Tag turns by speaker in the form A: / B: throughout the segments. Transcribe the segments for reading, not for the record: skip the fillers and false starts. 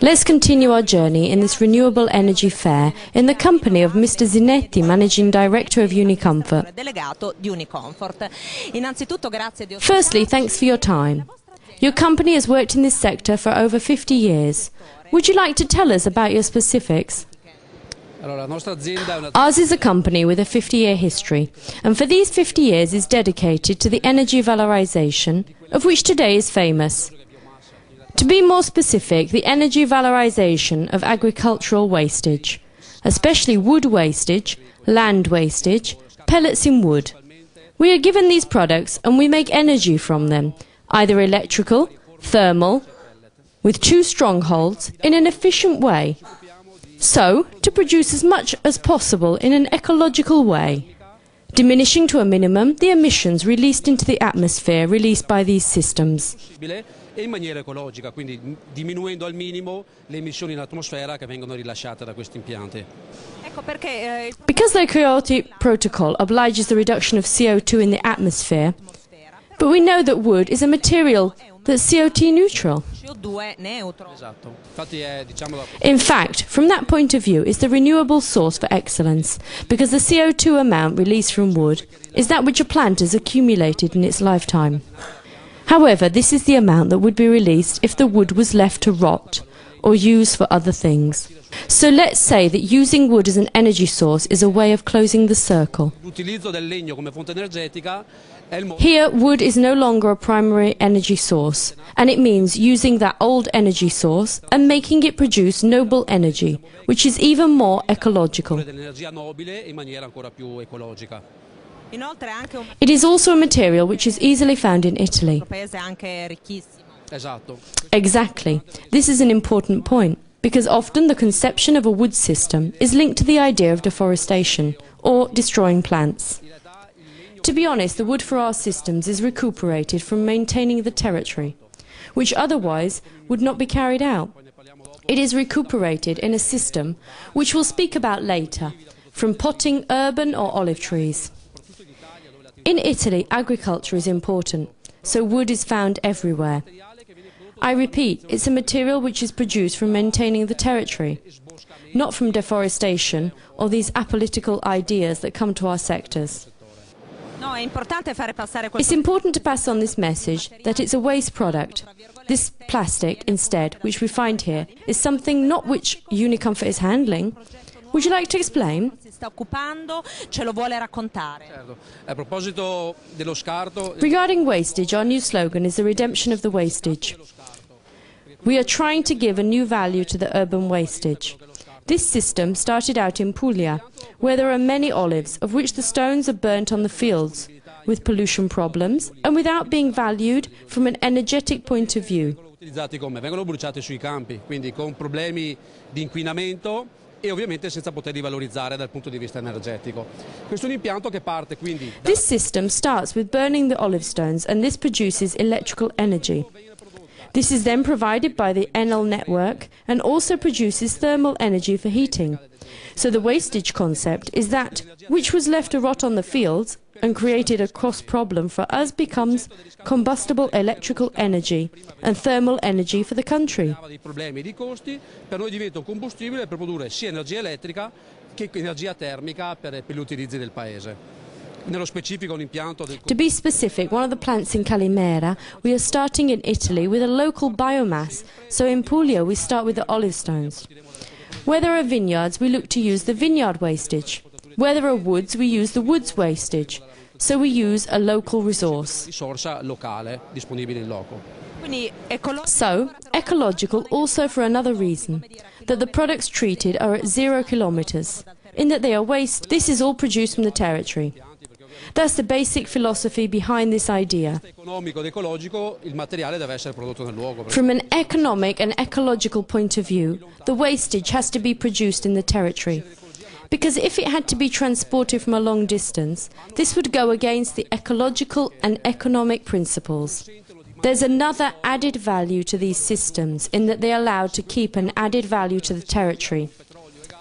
A: Let's continue our journey in this renewable energy fair in the company of Mr. Zinetti, Managing Director of Uniconfort. Firstly, thanks for your time. Your company has worked in this sector for over 50 years. Would you like to tell us about your specifics? Ours is a company with a 50-year history, and for these 50 years is dedicated to the energy valorization, of which today is famous. To be more specific, the energy valorization of agricultural wastage, especially wood wastage, land wastage, pellets in wood. We are given these products and we make energy from them, either electrical, thermal, with two strongholds, in an efficient way. So, to produce as much as possible in an ecological way, diminishing to a minimum the emissions released into the atmosphere released by these systems.
B: E in maniera ecologica, quindi diminuendo al minimo le emissioni in atmosfera che vengono rilasciate da questi impianti.
A: Because the Kyoto Protocol obliges the reduction of CO2 in the atmosphere, but we know that wood is a material that's CO2 neutral. In fact, from that point of view, it's the renewable source for excellence, because the CO2 amount released from wood is that which a plant has accumulated in its lifetime. However, this is the amount that would be released if the wood was left to rot or used for other things. So let's say that using wood as an energy source is a way of closing the circle. Here, wood is no longer a primary energy source, and it means using that old energy source and making it produce noble energy, which is even more ecological. It is also a material which is easily found in Italy. Exactly. This is an important point, because often the conception of a wood system is linked to the idea of deforestation, or destroying plants. To be honest, the wood for our systems is recuperated from maintaining the territory, which otherwise would not be carried out. It is recuperated in a system, which we'll speak about later, from potting urban or olive trees. In Italy, agriculture is important, so wood is found everywhere. I repeat, it's a material which is produced from maintaining the territory, not from deforestation or these apolitical ideas that come to our sectors. It's important to pass on this message that it's a waste product. This plastic, instead, which we find here, is something not which Uniconfort is handling. Would you like to explain? Regarding wastage, our new slogan is the redemption of the wastage. We are trying to give a new value to the urban wastage. This system started out in Puglia, where there are many olives, of which the stones are burnt on the fields, with pollution problems and without being valued from an energetic point of view.
B: Vengono bruciate sui campi, quindi con problemi di inquinamento e ovviamente senza poterli valorizzare dal punto di vista energetico. Questo è un impianto che parte quindi.
A: This system starts with burning the olive stones, and this produces electrical energy. This is then provided by the Enel network and also produces thermal energy for heating. So the wastage concept is that which was left to rot on the fields and created a cost problem for us becomes combustible electrical energy and thermal energy for the country.
B: Problemi di costi, per noi diventa un combustibile per produrre sia energia elettrica che energia termica per gli utilizzi del paese.
A: To be specific, one of the plants in Calimera, we are starting in Italy with a local biomass, so in Puglia we start with the olive stones. Where there are vineyards, we look to use the vineyard wastage. Where there are woods, we use the woods wastage, so we use a local resource. So, ecological also for another reason, that the products treated are at 0 kilometers, in that they are waste. This is all produced from the territory. That's the basic philosophy behind this idea. From an economic and ecological point of view, the wastage has to be produced in the territory. Because if it had to be transported from a long distance, this would go against the ecological and economic principles. There's another added value to these systems in that they are allowed to keep an added value to the territory.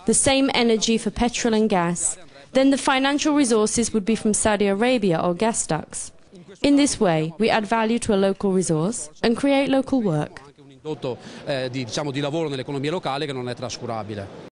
A: The same energy for petrol and gas. Then the financial resources would be from Saudi Arabia or gas ducts. In this way, we add value to a local resource and create local work.
B: di lavoro nell'economia locale che non è trascurabile.